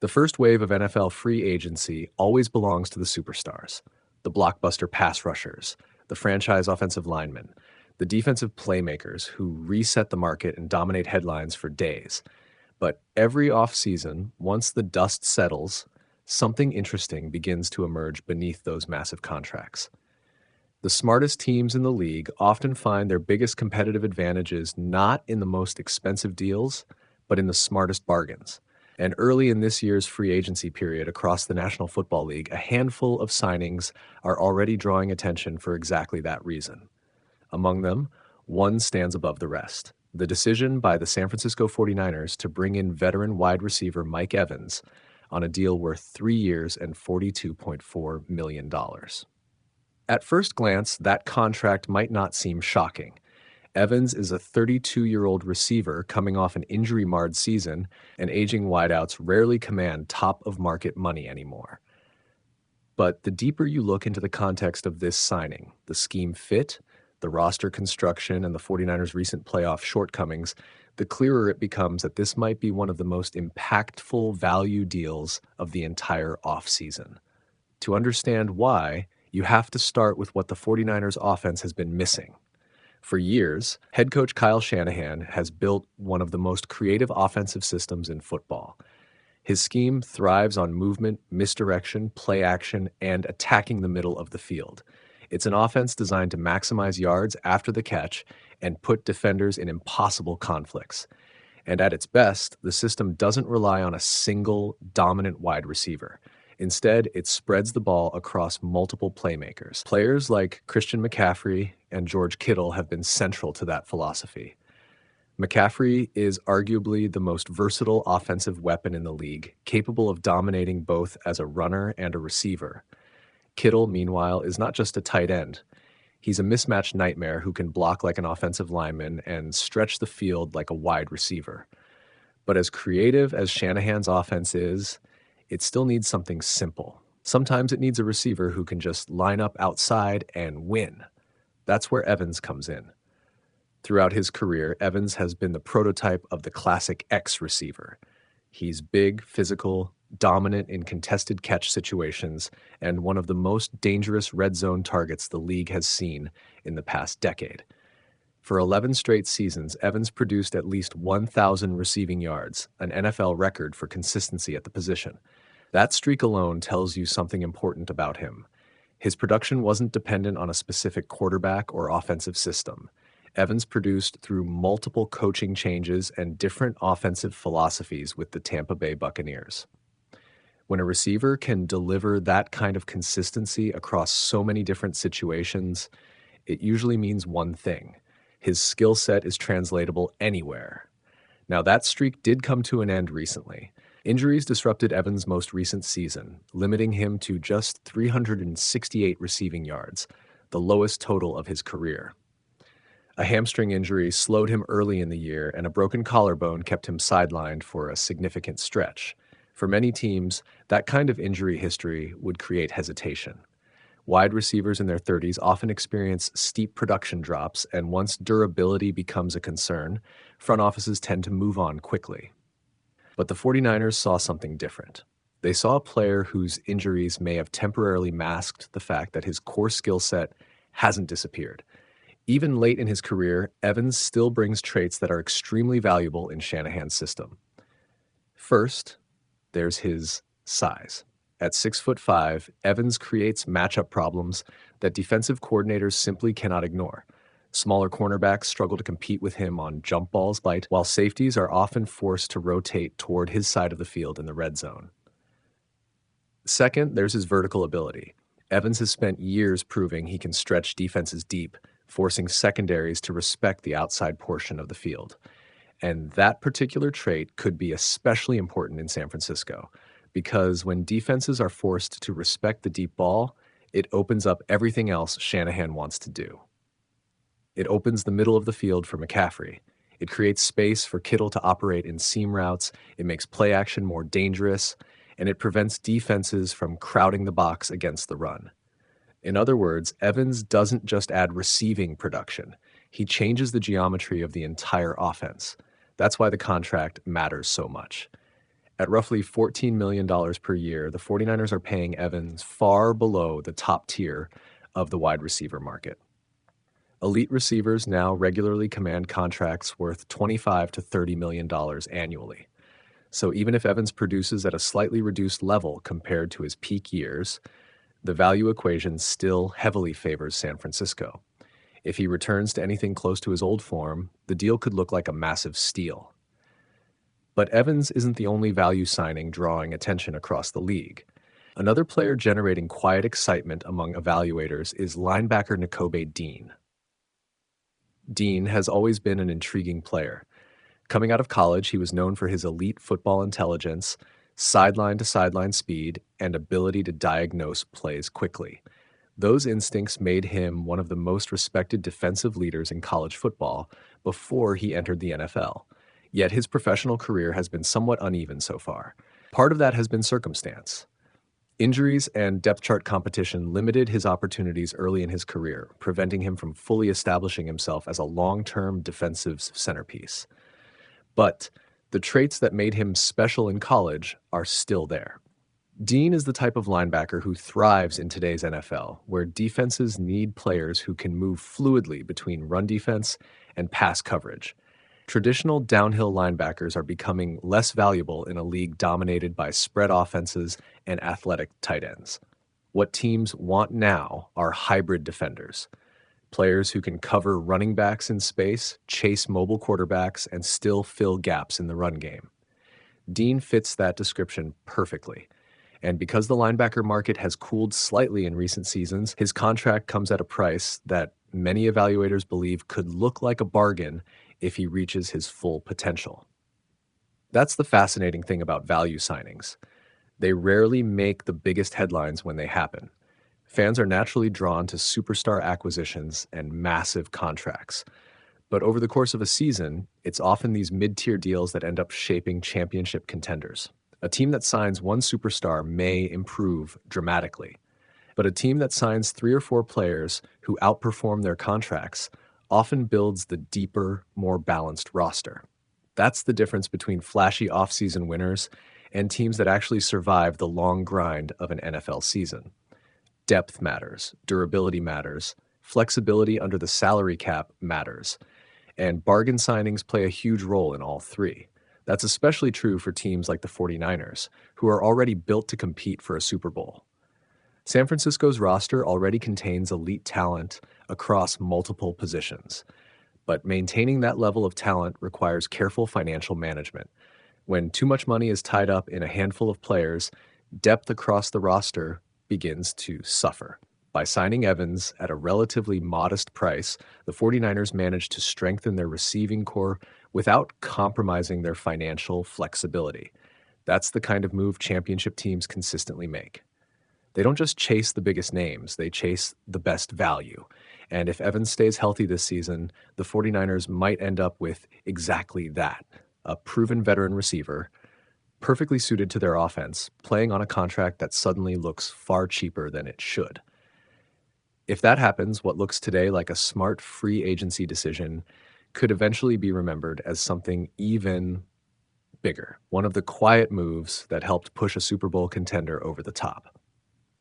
The first wave of NFL free agency always belongs to the superstars, the blockbuster pass rushers, the franchise offensive linemen, the defensive playmakers who reset the market and dominate headlines for days. But every offseason, once the dust settles, something interesting begins to emerge beneath those massive contracts. The smartest teams in the league often find their biggest competitive advantages not in the most expensive deals, but in the smartest bargains. And early in this year's free agency period across the National Football League, a handful of signings are already drawing attention for exactly that reason. Among them, one stands above the rest. The decision by the San Francisco 49ers to bring in veteran wide receiver Mike Evans on a deal worth 3 years and $42.4 million. At first glance, that contract might not seem shocking. Evans is a 32-year-old receiver coming off an injury-marred season, and aging wideouts rarely command top-of-market money anymore. But the deeper you look into the context of this signing, the scheme fit, the roster construction, and the 49ers' recent playoff shortcomings, the clearer it becomes that this might be one of the most impactful value deals of the entire offseason. To understand why, you have to start with what the 49ers offense has been missing. For years, head coach Kyle Shanahan has built one of the most creative offensive systems in football. His scheme thrives on movement, misdirection, play action, and attacking the middle of the field. It's an offense designed to maximize yards after the catch and put defenders in impossible conflicts. And at its best, the system doesn't rely on a single dominant wide receiver. Instead, it spreads the ball across multiple playmakers. Players like Christian McCaffrey and George Kittle have been central to that philosophy. McCaffrey is arguably the most versatile offensive weapon in the league, capable of dominating both as a runner and a receiver. Kittle, meanwhile, is not just a tight end. He's a mismatch nightmare who can block like an offensive lineman and stretch the field like a wide receiver. But as creative as Shanahan's offense is, it still needs something simple. Sometimes it needs a receiver who can just line up outside and win. That's where Evans comes in. Throughout his career, Evans has been the prototype of the classic X receiver. He's big, physical, dominant in contested catch situations, and one of the most dangerous red zone targets the league has seen in the past decade. For 11 straight seasons, Evans produced at least 1,000 receiving yards, an NFL record for consistency at the position. That streak alone tells you something important about him. His production wasn't dependent on a specific quarterback or offensive system. Evans produced through multiple coaching changes and different offensive philosophies with the Tampa Bay Buccaneers. When a receiver can deliver that kind of consistency across so many different situations, it usually means one thing: his skill set is translatable anywhere. Now, that streak did come to an end recently. Injuries disrupted Evans' most recent season, limiting him to just 368 receiving yards, the lowest total of his career. A hamstring injury slowed him early in the year, and a broken collarbone kept him sidelined for a significant stretch. For many teams, that kind of injury history would create hesitation. Wide receivers in their 30s often experience steep production drops, and once durability becomes a concern, front offices tend to move on quickly. But the 49ers saw something different. They saw a player whose injuries may have temporarily masked the fact that his core skill set hasn't disappeared. Even late in his career, Evans still brings traits that are extremely valuable in Shanahan's system. First, there's his size. At 6'5", Evans creates matchup problems that defensive coordinators simply cannot ignore. Smaller cornerbacks struggle to compete with him on jump balls, while safeties are often forced to rotate toward his side of the field in the red zone. Second, there's his vertical ability. Evans has spent years proving he can stretch defenses deep, forcing secondaries to respect the outside portion of the field. And that particular trait could be especially important in San Francisco, because when defenses are forced to respect the deep ball, it opens up everything else Shanahan wants to do. It opens the middle of the field for McCaffrey. It creates space for Kittle to operate in seam routes, it makes play action more dangerous, and it prevents defenses from crowding the box against the run. In other words, Evans doesn't just add receiving production. He changes the geometry of the entire offense. That's why the contract matters so much. At roughly $14 million per year, the 49ers are paying Evans far below the top tier of the wide receiver market. Elite receivers now regularly command contracts worth $25 to $30 million annually. So even if Evans produces at a slightly reduced level compared to his peak years, the value equation still heavily favors San Francisco. If he returns to anything close to his old form, the deal could look like a massive steal. But Evans isn't the only value signing drawing attention across the league. Another player generating quiet excitement among evaluators is linebacker Nakobe Dean. Dean has always been an intriguing player. Coming out of college, he was known for his elite football intelligence, sideline-to-sideline speed, and ability to diagnose plays quickly. Those instincts made him one of the most respected defensive leaders in college football before he entered the NFL. Yet his professional career has been somewhat uneven so far. Part of that has been circumstance. Injuries and depth chart competition limited his opportunities early in his career, preventing him from fully establishing himself as a long-term defensive centerpiece. But the traits that made him special in college are still there. Dean is the type of linebacker who thrives in today's NFL, where defenses need players who can move fluidly between run defense and pass coverage. Traditional downhill linebackers are becoming less valuable in a league dominated by spread offenses and athletic tight ends. What teams want now are hybrid defenders, players who can cover running backs in space, chase mobile quarterbacks, and still fill gaps in the run game. Dean fits that description perfectly. And because the linebacker market has cooled slightly in recent seasons, his contract comes at a price that many evaluators believe could look like a bargain if he reaches his full potential. That's the fascinating thing about value signings. They rarely make the biggest headlines when they happen. Fans are naturally drawn to superstar acquisitions and massive contracts. But over the course of a season, it's often these mid-tier deals that end up shaping championship contenders. A team that signs one superstar may improve dramatically, but a team that signs 3 or 4 players who outperform their contracts often builds the deeper, more balanced roster. That's the difference between flashy offseason winners and teams that actually survive the long grind of an NFL season. Depth matters, durability matters, flexibility under the salary cap matters, and bargain signings play a huge role in all three. That's especially true for teams like the 49ers, who are already built to compete for a Super Bowl. San Francisco's roster already contains elite talent across multiple positions, but maintaining that level of talent requires careful financial management. When too much money is tied up in a handful of players, depth across the roster begins to suffer. By signing Evans at a relatively modest price, the 49ers managed to strengthen their receiving core without compromising their financial flexibility. That's the kind of move championship teams consistently make. They don't just chase the biggest names, they chase the best value. And if Evans stays healthy this season, the 49ers might end up with exactly that, a proven veteran receiver, perfectly suited to their offense, playing on a contract that suddenly looks far cheaper than it should. If that happens, what looks today like a smart free agency decision could eventually be remembered as something even bigger, one of the quiet moves that helped push a Super Bowl contender over the top.